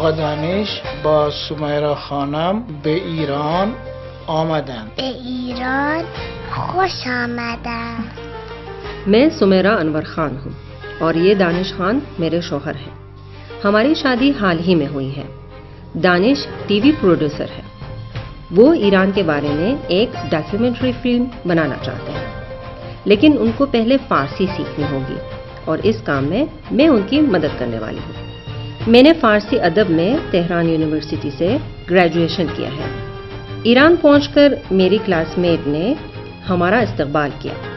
آقا دانش با سمیرا خانم به ایران آمدند. به ایران خوش آمدن. मैं सुमेरा अनवर खान हूँ और ये दानिश खान मेरे शौहर हैं। हमारी शादी हाल ही में हुई है। दानिश टीवी प्रोड्यूसर है। वो ईरान के बारे में एक डॉक्यूमेंट्री फिल्म बनाना चाहते हैं, लेकिन उनको पहले फारसी सीखनी होगी और इस काम में मैं उनकी मदद करने वाली हूँ। मैंने फारसी अदब में तेहरान यूनिवर्सिटी से ग्रेजुएशन किया है। ईरान पहुंचकर मेरी क्लासमेट ने हमारा इस्तकबाल किया।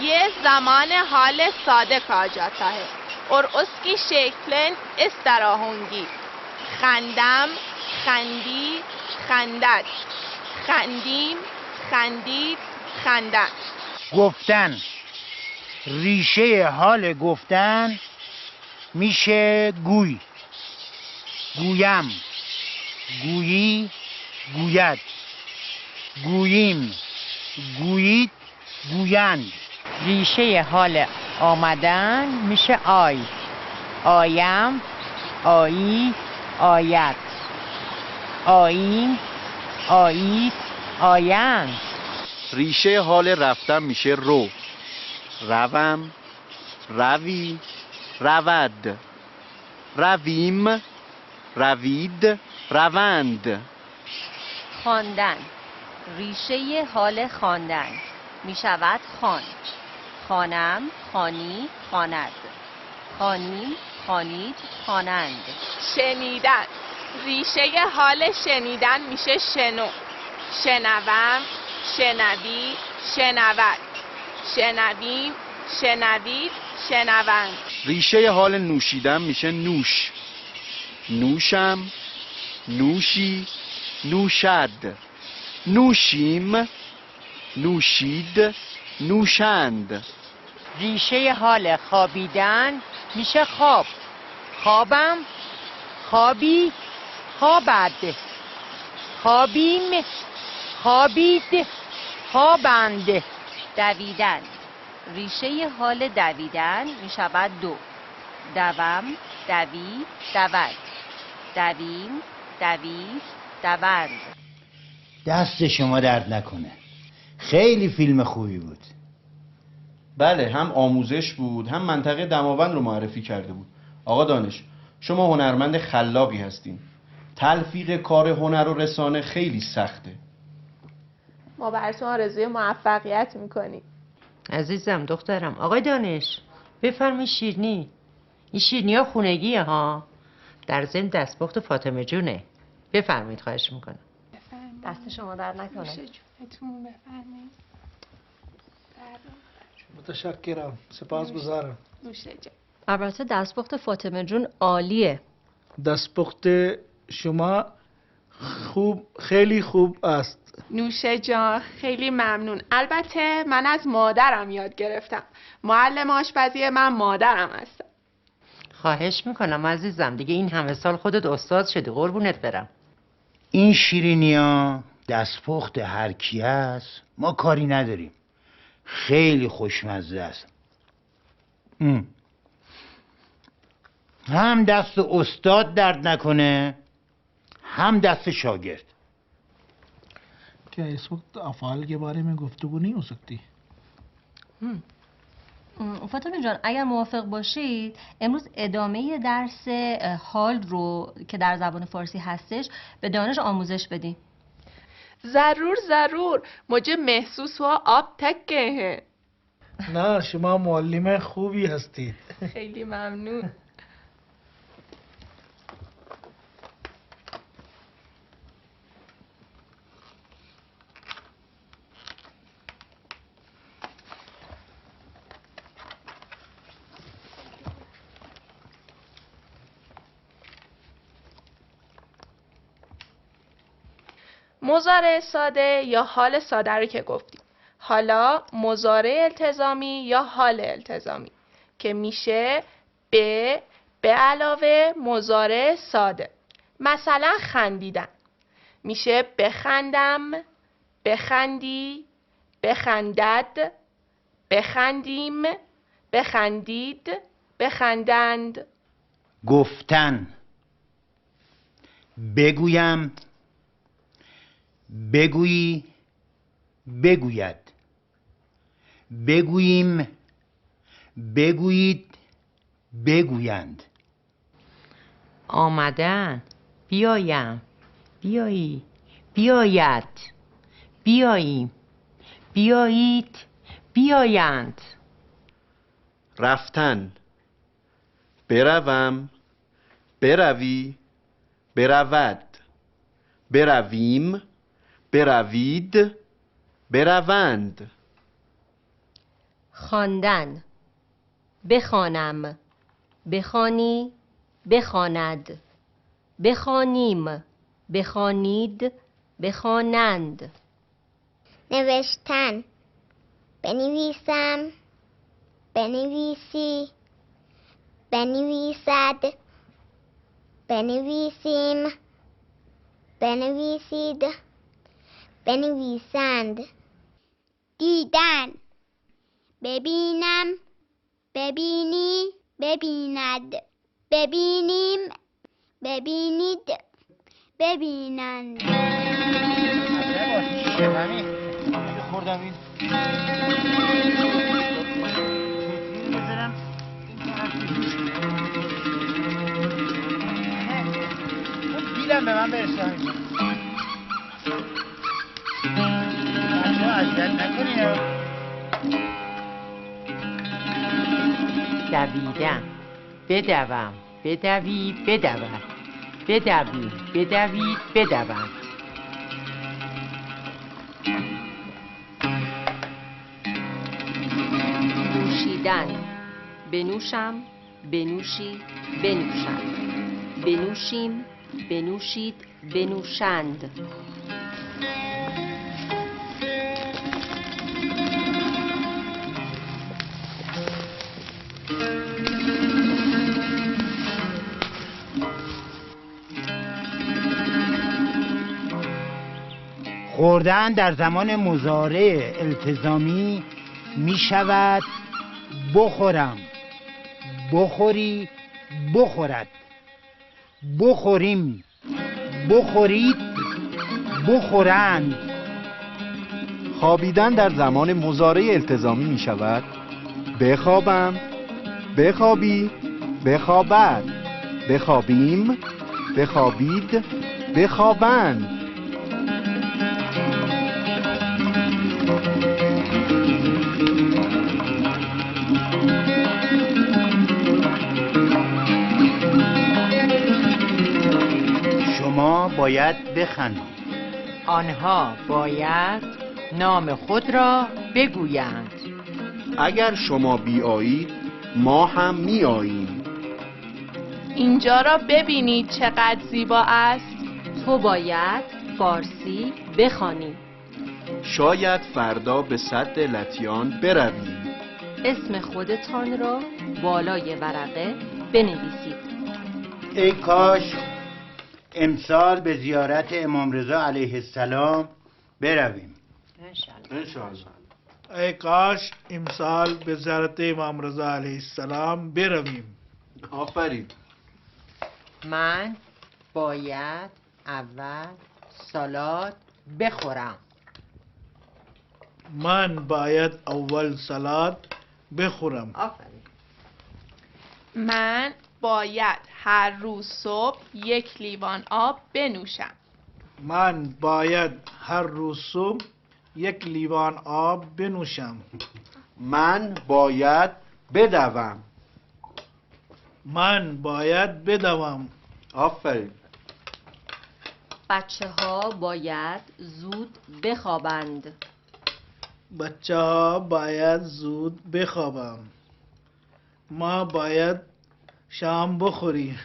ये ज़मान हाल सादे कहा जाता है और उसकी शक्लें इस तरह होंगी: खंदम, खंदी, खंदत, खंदیم، خندید، خندن. گفتن، ریشه حال گفتن میشه گوی، گویم، گویی، گوید، گوییم، گویید، گویند. ریشه حال آمدن میشه آی، آیم، آیی، آید، آییم، آیید، آیند. ریشه حال رفتن میشه رو، روم، روی، رود، رویم، روید، روند. خواندن، ریشه حال خواندن می شود خواند. خوانم، خوانی، خواند. خوانیم، خوانید، خوانند. شنیدن، ریشه حال شنیدن میشه شنو. شنوم، شنوی، شنود. شنویم، شنوید، شنوند. ریشه حال نوشیدن میشه نوش، نوشم، نوشی، نوشد، نوشیم، نوشید، نوشند. ریشه حال خوابیدن میشه خواب، خوابم، خوابی، خوابد، خوابیم، خوابید، خوابند. دویدن، ریشه حال دویدن می شود دو. دوم، دوی، دود. دویم، دوید، دوند. دست شما درد نکنه، خیلی فیلم خوبی بود. بله، هم آموزش بود، هم منطقه دماوند رو معرفی کرده بود. آقا دانش، شما هنرمند خلاقی هستین. تلفیق کار هنر و رسانه خیلی سخته. ما براتون آرزوی موفقیت میکنیم. عزیزم، دخترم، آقای دانش بفرمایید شیرینی. این شیرینی ها خونگیه ها، در ضمن دستپخت فاطمه جونه. بفرمایید، خواهش میکنم. دست شما در نکنه. جونتون بفرمایید. متشکرم، سپاسگزارم. نوشه جان. البته دستپخت فاطمه جون عالیه. دستپخت شما خوب، خیلی خوب است. نوشه جان، خیلی ممنون. البته من از مادرم یاد گرفتم. معلم آشپزی من مادرم هستم. خواهش میکنم عزیزم، دیگه این همه سال خودت استاد شدی، قربونت برم. این شیرینیا دستپخت هر کی است، ما کاری نداریم، خیلی خوشمزه است. هم دست استاد درد نکنه، هم دست شاگرد. क्या इस वक्त अफाल के बारे में गुफ्तगू नहीं हो सकती? فاطمه جان، اگر موافق باشید امروز ادامه درس حال رو که در زبان فارسی هستش به دانش آموزش بدیم. ضرور ضرور. मुझे महसूस हुआ आप थक गए हैं. نه، شما معلم خوبی هستید. خیلی ممنون. مضارع ساده یا حال ساده رو که گفتیم. حالا مضارع التزامی یا حال التزامی که میشه به علاوه مضارع ساده. مثلا خندیدن میشه بخندم، بخندی، بخندد، بخندیم، بخندید، بخندند. گفتن بگویم، بگویی، بگوید، بگوییم، بگویید، بگویند. آمدن، بیایم، بیایی، بیاید، بیاییم، بیایید، بیایند. رفتن، بروم، بروی، برود، برویم، بروید، بروند. خواندن، بخوانم، بخوانی، بخواند، بخوانیم، بخوانید، بخوانند. نوشتن بنویسم، بنویسی، بنویسد، بنویسیم، بنویسید، بنویسند. دیدن ببینم، ببینی، ببیند، ببینیم، ببینید، ببینند. خوردم این بذارم بیلم به من برسه. بچه ها اذیت نکنی. دویدن، بدوم، بدوی، بدود، بدوی، بدوید، بدوند. نوشیدن، بنوشم، بنوشی، بنوشند، بنوشیم، بنوشید، بنوشند. خوردن در زمان مضارع التزامی می شود بخورم، بخوری، بخورد، بخوریم، بخورید، بخورند. خوابیدن در زمان مضارع التزامی می شود بخوابم، بخوابی، بخوابد، بخوابیم، بخوابید، بخوابند. شما باید بخندید. آنها باید نام خود را بگویند. اگر شما بیایید ما هم می آییم. اینجا را ببینید چقدر زیبا است. تو باید فارسی بخوانی. شاید فردا به سد لطیان برویم. اسم خودتان را بالای ورقه بنویسید. ای کاش امسال به زیارت امام رضا علیه السلام برویم. انشاءالله. ای کاش امسال به زیارت امام رضا علیه السلام برویم. آفرین. من باید اول سالاد بخورم. من باید اول سالاد بخورم. آفرین. من باید هر روز صبح 1 لیوان آب بنوشم. من باید هر روز صبح 1 لیوان آب بنوشم. من باید بدوم. من باید بدوم. آفرین. بچه ها باید زود بخوابند. بچه ها باید زود بخوابم. ما باید شام بخوریم.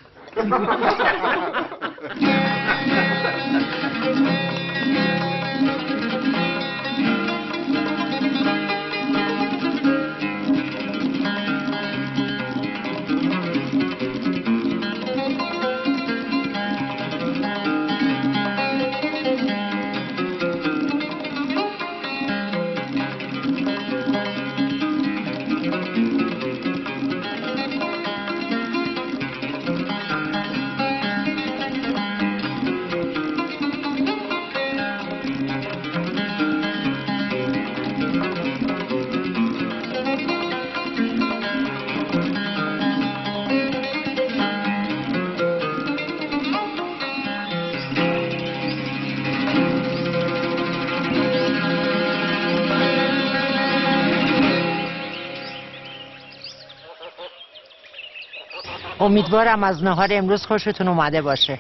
امیدوارم از نهار امروز خوشتون اومده باشه.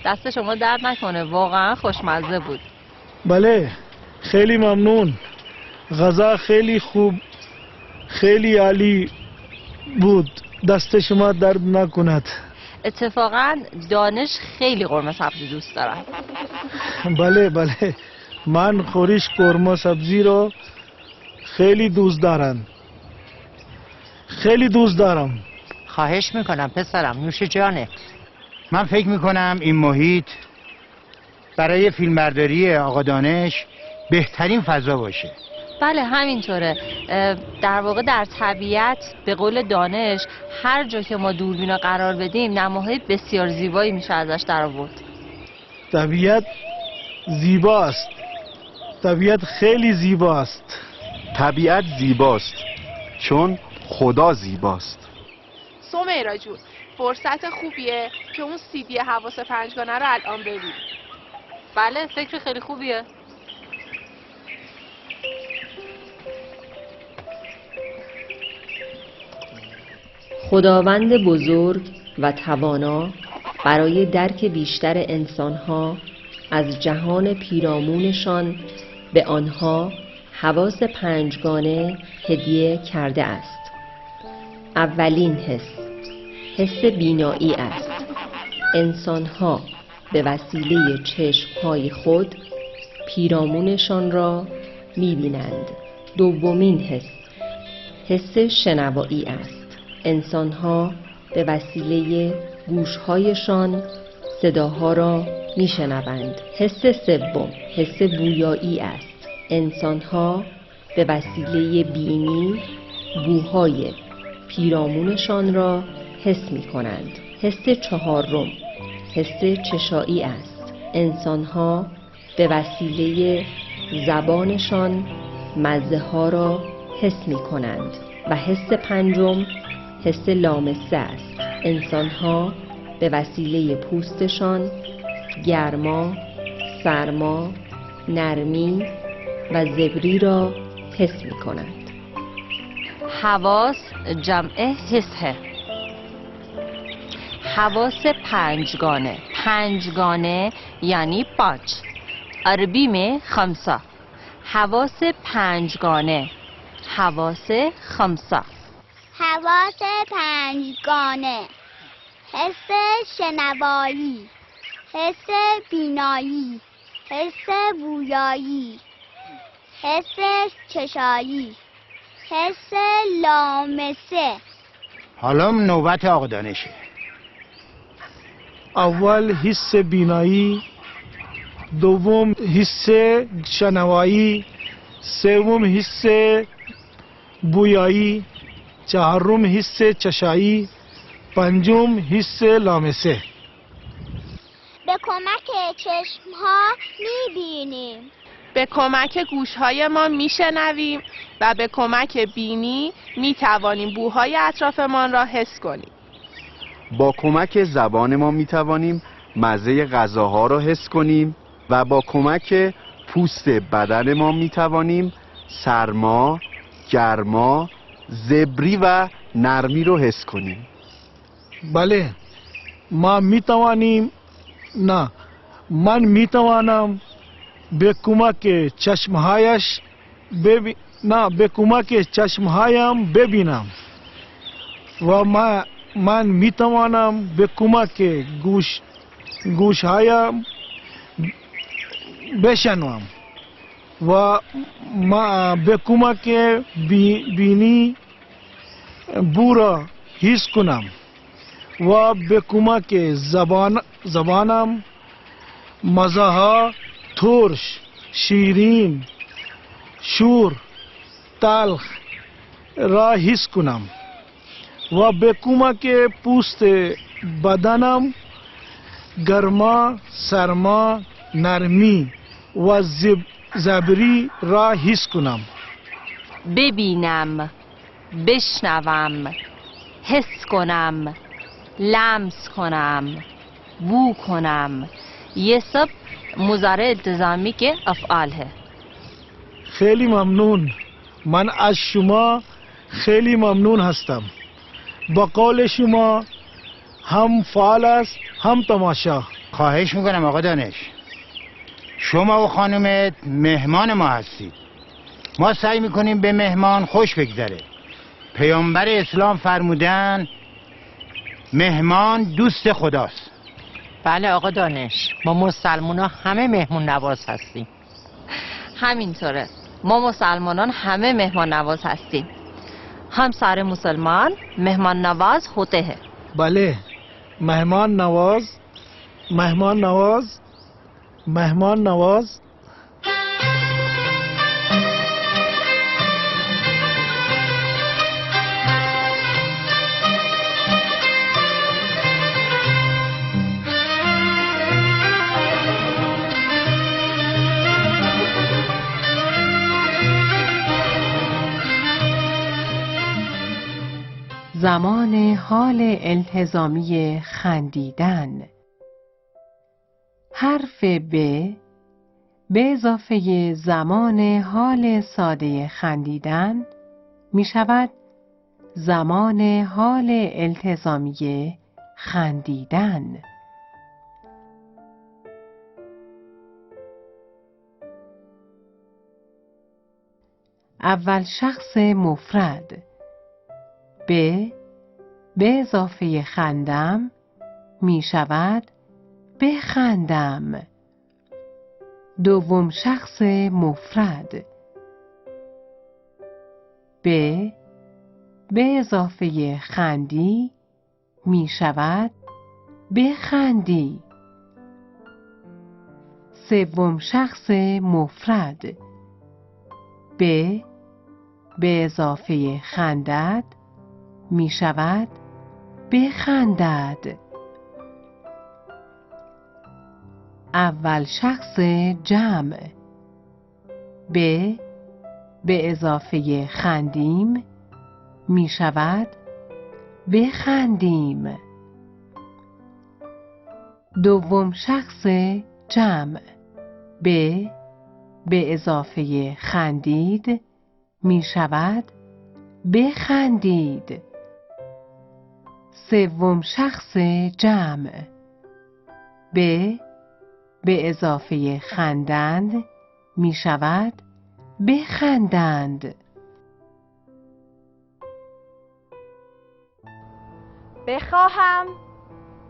دست شما درد نکنه، واقعا خوشمزه بود. بله خیلی ممنون. غذا خیلی خوب، خیلی عالی بود. دست شما درد نکند. اتفاقا دانش خیلی قرمه سبزی دوست دارم. بله من خورش قرمه سبزی رو خیلی دوست دارم. خیلی دوست دارم. خواهش میکنم پسرم، نوش جانت. من فکر میکنم این محیط برای فیلمبرداری آقا دانش بهترین فضا باشه. بله همینطوره. در واقع در طبیعت به قول دانش هر جا که ما دوربینا قرار بدیم نماهای بسیار زیبایی میشه ازش در آورد. طبیعت زیباست. طبیعت خیلی زیباست. طبیعت زیباست چون خدا زیباست. سمیرا جون فرصت خوبیه که اون CD حواس پنجگانه رو الان ببین. بله فکر خیلی خوبیه. خداوند بزرگ و توانا برای درک بیشتر انسانها از جهان پیرامونشان به آنها حواس پنجگانه هدیه کرده است. اولین حس بینایی است. انسانها به وسیله چشمهای خود پیرامونشان را می‌بینند. دومین حس شنوایی است. انسانها به وسیله گوشهایشان صداها را میشنوند. حس سوم حس بویایی است. انسانها به وسیله بینی بوهای پیرامونشان را حس می کنند. حس چهارم حس چشایی است. انسانها به وسیله زبانشان مزه ها را حس می کنند. و حس پنجم حس لامسه است. انسانها به وسیله پوستشان گرما، سرما، نرمی و زبری را حس می کنند. حواس جمع حس. حواس پنجگانه. پنجگانه یعنی پانچ. عربی में خمسه. حواس پنجگانه. حواس خمسه. حواس پنجگانه: حس شنوایی، حس بینایی، حس بویایی، حس چشایی، حس لامسه. حالا نوبت آقا دانشه. اول حس بینایی، دوم حس شنوایی، سوم حس بویایی، چهارم حس چشایی، پنجم حس لامسه. به کمک چشمها میبینیم، به کمک گوشهای ما میشنویم و به کمک بینی میتوانیم بوهای اطرافمان را حس کنیم. با کمک زبان ما میتوانیم مزه غذاها را حس کنیم و با کمک پوست بدن ما میتوانیم سرما، گرما، زبری و نرمی رو حس کنیم. بله ما میتوانیم، نه من میتوانم به کمک چشمهایش به کمک چشمهایم ببینم و من میتوانم به کمک گوشهایم بشنوم و به کمک بینی بو را حس کنم و به کمک زبانم مزه‌ها ترش، شیرین، شور، تلخ را حس کنم و به کمک پوست بدنم گرما، سرما، نرمی و زبری را حس کنم. ببینم، بشنوم، حس کنم، لمس کنم، بو کنم. ये सब मुज़ारे इल्तिज़ामी के अफ़आल है. خیلی ممنون. من از شما خیلی ممنون هستم. با قول شما هم فعال است هم تماشا. خواهش میکنم آقا دانش، شما و خانومت مهمان ما هستید. ما سعی میکنیم به مهمان خوش بگذره. پیامبر اسلام فرمودن مهمان دوست خداست. بله آقا دانش، ما مسلمونا همه مهمون نواز هستیم. همینطوره، ما مسلمانان همه مهمان نواز هستیم. هم سارے مسلمان مهمان نواز होते हैं. بله، مهمان نواز، مهمان نواز، مهمان نواز. زمان حال التزامی خندیدن. حرف به اضافه زمان حال ساده خندیدن می شود زمان حال التزامی خندیدن. اول شخص مفرد به اضافه خندم می شود بخندم. دوم شخص مفرد به اضافه خندی می شود بخندی. سوم شخص مفرد به اضافه خندد می شود بخندد. اول شخص جمع به اضافه خندیم می شود بخندیم. دوم شخص جمع به اضافه خندید می شود بخندید. سوم شخص جمع به اضافه خندند می شود بخندند. بخواهم،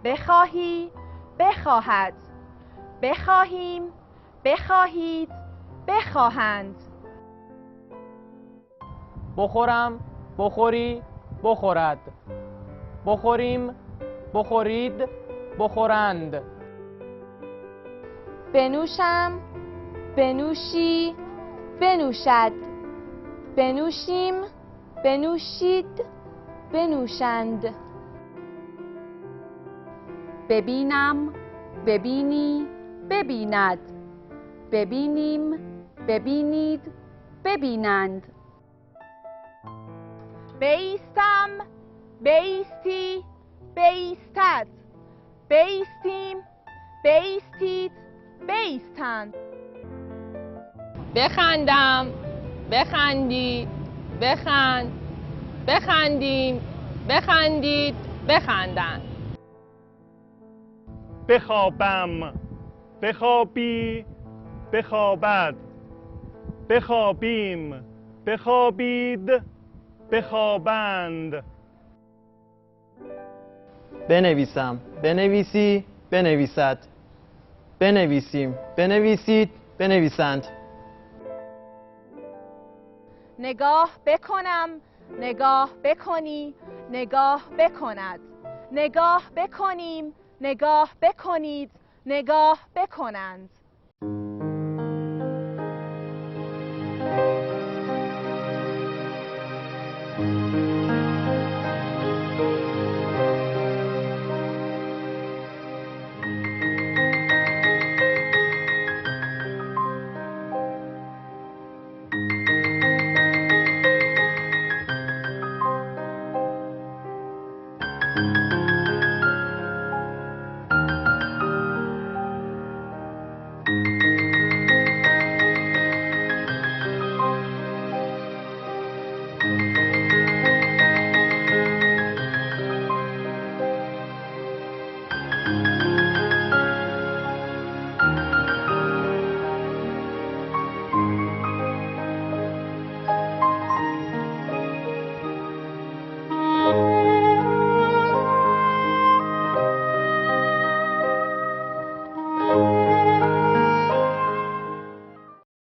بخواهی، بخواهد، بخواهیم، بخواهید، بخواهند. بخورم، بخوری، بخورد. بخوریم، بخورید، بخورند. بنوشم، بنوشی، بنوشد. بنوشیم، بنوشید، بنوشند. ببینم، ببینی، ببیند. ببینیم، ببینید، ببینند. بایستم، بایستی، بایستد. بایستیم، بایستید، بایستند. بخندم، بخندی، بخند، بخندیم، بخندید، بخندند. بخوابم، بخوابی، بخوابد. بخوابیم، بخوابید، بخوابند. بنویسم، بنویسی، بنویسد. بنویسیم، بنویسید، بنویسند. نگاه بکنم، نگاه بکنی، نگاه بکند. نگاه بکنیم، نگاه بکنید، نگاه بکنند.